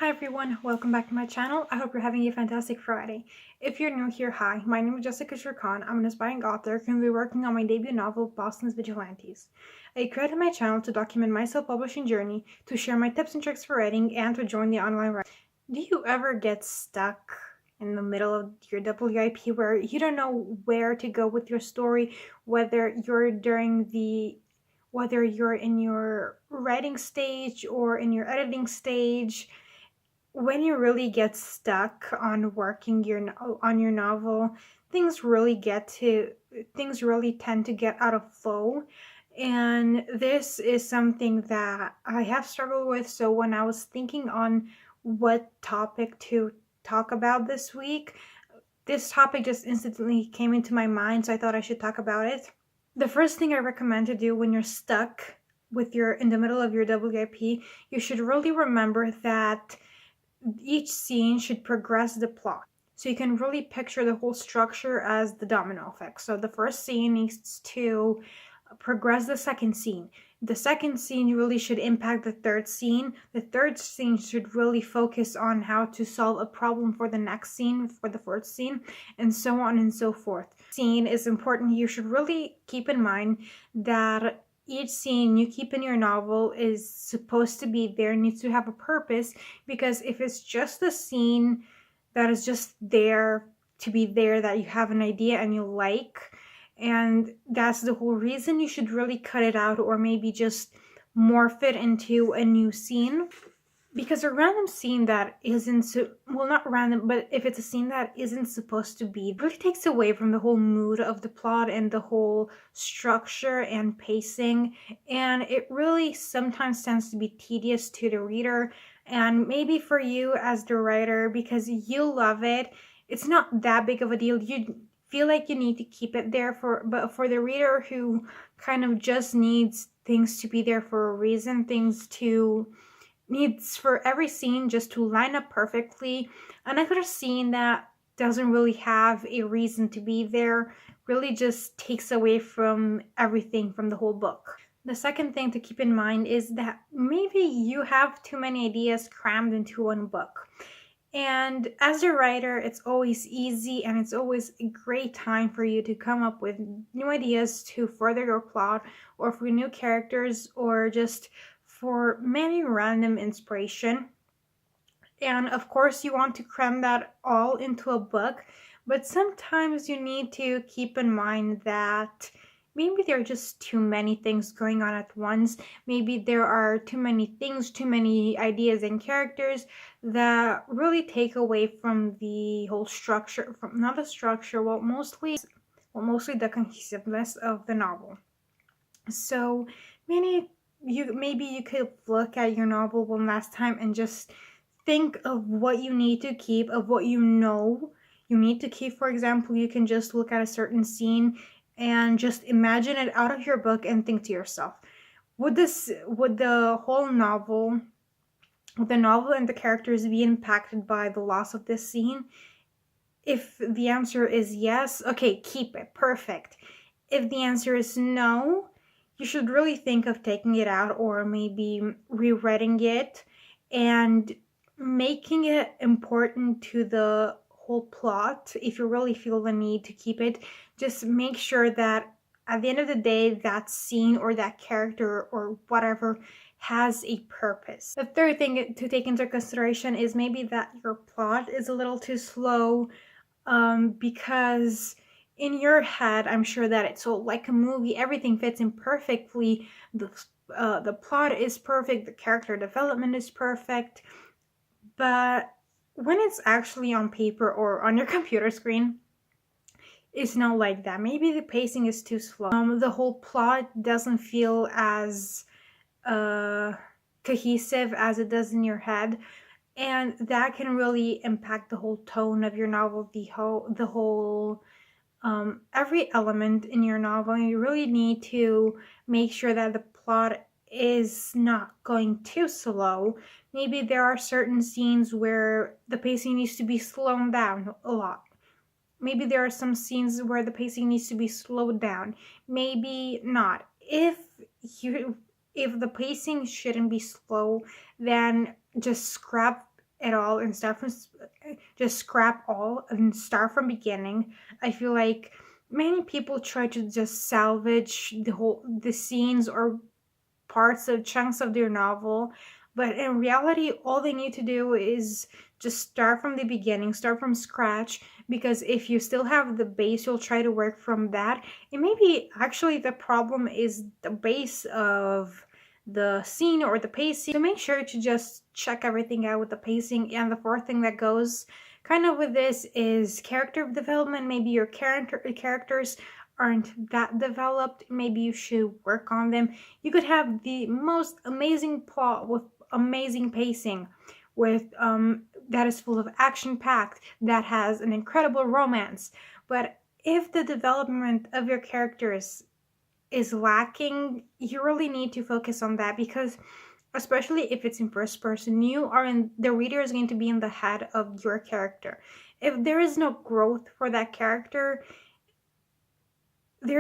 Hi everyone, welcome back to my channel. I hope you're having a fantastic Friday. If you're new here, hi, my name is Jessica Shirkan. I'm an aspiring author currently working on my debut novel, Boston's Vigilantes. I created my channel to document my self-publishing journey, to share my tips and tricks for writing, and to join the online writing. Do you ever get stuck in the middle of your WIP where you don't know where to go with your story, whether you're in your writing stage or in your editing stage? When you really get stuck on working on your novel, things really tend to get out of flow, and this is something that I have struggled with. So when I was thinking on what topic to talk about this week, this topic just instantly came into my mind, so I thought I should talk about it. The first thing I recommend to do when you're stuck in the middle of your WIP, you should really remember that each scene should progress the plot. So you can really picture the whole structure as the domino effect. So the first scene needs to progress the second scene. The second scene really should impact the third scene. The third scene should really focus on how to solve a problem for the next scene, for the fourth scene, and so on and so forth. Scene is important. You should really keep in mind that each scene you keep in your novel is supposed to be there, needs to have a purpose, because if it's just a scene that is just there to be there, that you have an idea and you like, and that's the whole reason, you should really cut it out, or maybe just morph it into a new scene. Because a random scene that isn't not random, but if it's a scene that isn't supposed to be, it really takes away from the whole mood of the plot and the whole structure and pacing, and it really sometimes tends to be tedious to the reader, and maybe for you as the writer, because you love it, it's not that big of a deal. You feel like you need to keep it there, but for the reader who kind of just needs things to be there for a reason, needs for every scene just to line up perfectly, another scene that doesn't really have a reason to be there really just takes away from everything from the whole book. The second thing to keep in mind is that maybe you have too many ideas crammed into one book. And as a writer, it's always easy and it's always a great time for you to come up with new ideas to further your plot, or for new characters, or just for many random inspiration. And of course, you want to cram that all into a book, but sometimes you need to keep in mind that maybe there are just too many things going on at once. Maybe there are too many things, too many ideas and characters that really take away from the whole structure, from not the structure, mostly the cohesiveness of the novel. So maybe you could look at your novel one last time and just think of what you need to keep, of what you know you need to keep. For example, you can just look at a certain scene and just imagine it out of your book and think to yourself, would the novel and the characters be impacted by the loss of this scene? If the answer is yes, okay, keep it, perfect. If the answer is no, you should really think of taking it out, or maybe rewriting it and making it important to the whole plot. If you really feel the need to keep it, just make sure that at the end of the day, that scene or that character or whatever has a purpose. The third thing to take into consideration is maybe that your plot is a little too slow, because in your head, I'm sure that it's so like a movie, everything fits in perfectly. The plot is perfect, the character development is perfect, but when it's actually on paper or on your computer screen, it's not like that. Maybe the pacing is too slow. The whole plot doesn't feel as cohesive as it does in your head, and that can really impact the whole tone of your novel, the whole every element in your novel. You really need to make sure that the plot is not going too slow. Maybe there are certain scenes where the pacing needs to be slowed down a lot. Maybe there are some scenes where the pacing needs to be slowed down. Maybe not. If the pacing shouldn't be slow, then just scrap it all and start from just scrap all and start from beginning. I feel like many people try to just salvage the scenes or parts of chunks of their novel, but in reality all they need to do is just start from the beginning, start from scratch, because if you still have the base, you'll try to work from that. And maybe actually the problem is the base of the scene or the pacing, so make sure to just check everything out with the pacing. And the fourth thing that goes kind of with this is character development. Maybe your characters aren't that developed, maybe you should work on them. You could have the most amazing plot with amazing pacing, with that is full of action packed, that has an incredible romance, but if the development of your characters is lacking, you really need to focus on that, because especially if it's in first person, the reader is going to be in the head of your character. If there is no growth for that character, the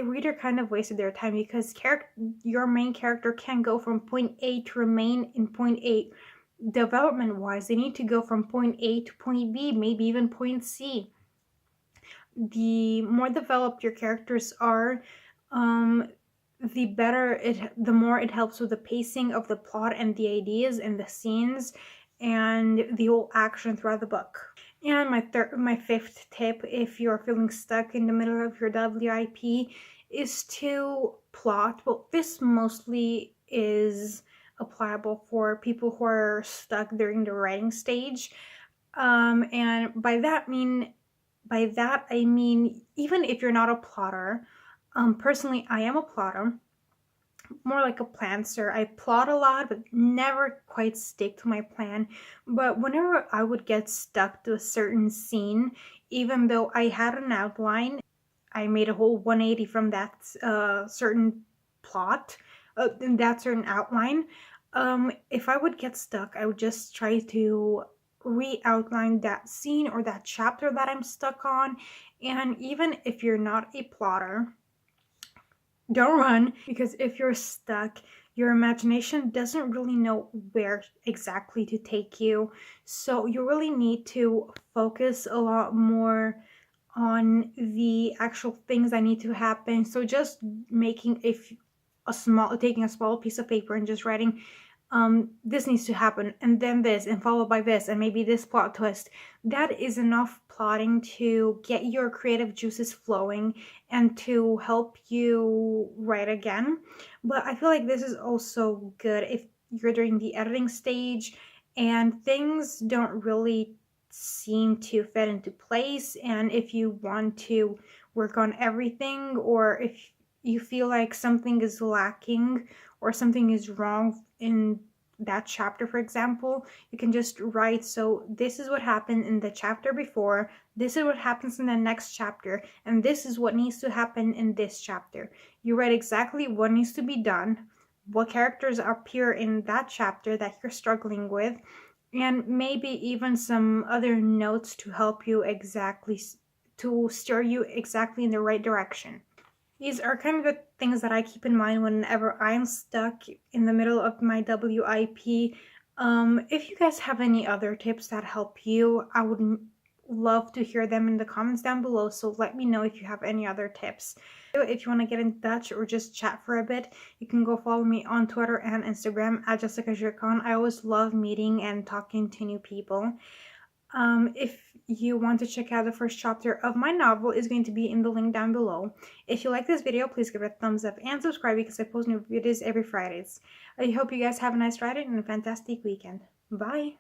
reader kind of wasted their time, because your main character can go from point A to remain in point A. Development wise, they need to go from point A to point B, maybe even point C. The more developed your characters are, the more it helps with the pacing of the plot and the ideas and the scenes and the whole action throughout the book. And my fifth tip, if you're feeling stuck in the middle of your WIP, is to plot. Well, this mostly is applicable for people who are stuck during the writing stage. And by that I mean even if you're not a plotter. Personally, I am a plotter, more like a planter. I plot a lot, but never quite stick to my plan. But whenever I would get stuck to a certain scene, even though I had an outline, I made a whole 180 from that certain plot, that certain outline. If I would get stuck, I would just try to re-outline that scene or that chapter that I'm stuck on. And even if you're not a plotter, don't run, because if you're stuck, your imagination doesn't really know where exactly to take you. So you really need to focus a lot more on the actual things that need to happen. So just taking a small piece of paper and just writing, this needs to happen, and then this, and followed by this, and maybe this plot twist. That is enough plotting to get your creative juices flowing and to help you write again. But I feel like this is also good if you're during the editing stage and things don't really seem to fit into place, and if you want to work on everything, or if you feel like something is lacking or something is wrong in that chapter, for example, you can just write, so this is what happened in the chapter before, this is what happens in the next chapter, and this is what needs to happen in this chapter. You write exactly what needs to be done, what characters appear in that chapter that you're struggling with, and maybe even some other notes to help you to steer you exactly in the right direction. These are kind of the things that I keep in mind whenever I'm stuck in the middle of my WIP. If you guys have any other tips that help you, I would love to hear them in the comments down below, so let me know if you have any other tips. If you want to get in touch or just chat for a bit, you can go follow me on Twitter and Instagram at Jessica Jircon. I always love meeting and talking to new people. If you want to check out the first chapter of my novel, is going to be in the link down below. If you like this video, please give it a thumbs up and subscribe, because I post new videos every Fridays. I hope you guys have a nice Friday and a fantastic weekend. Bye!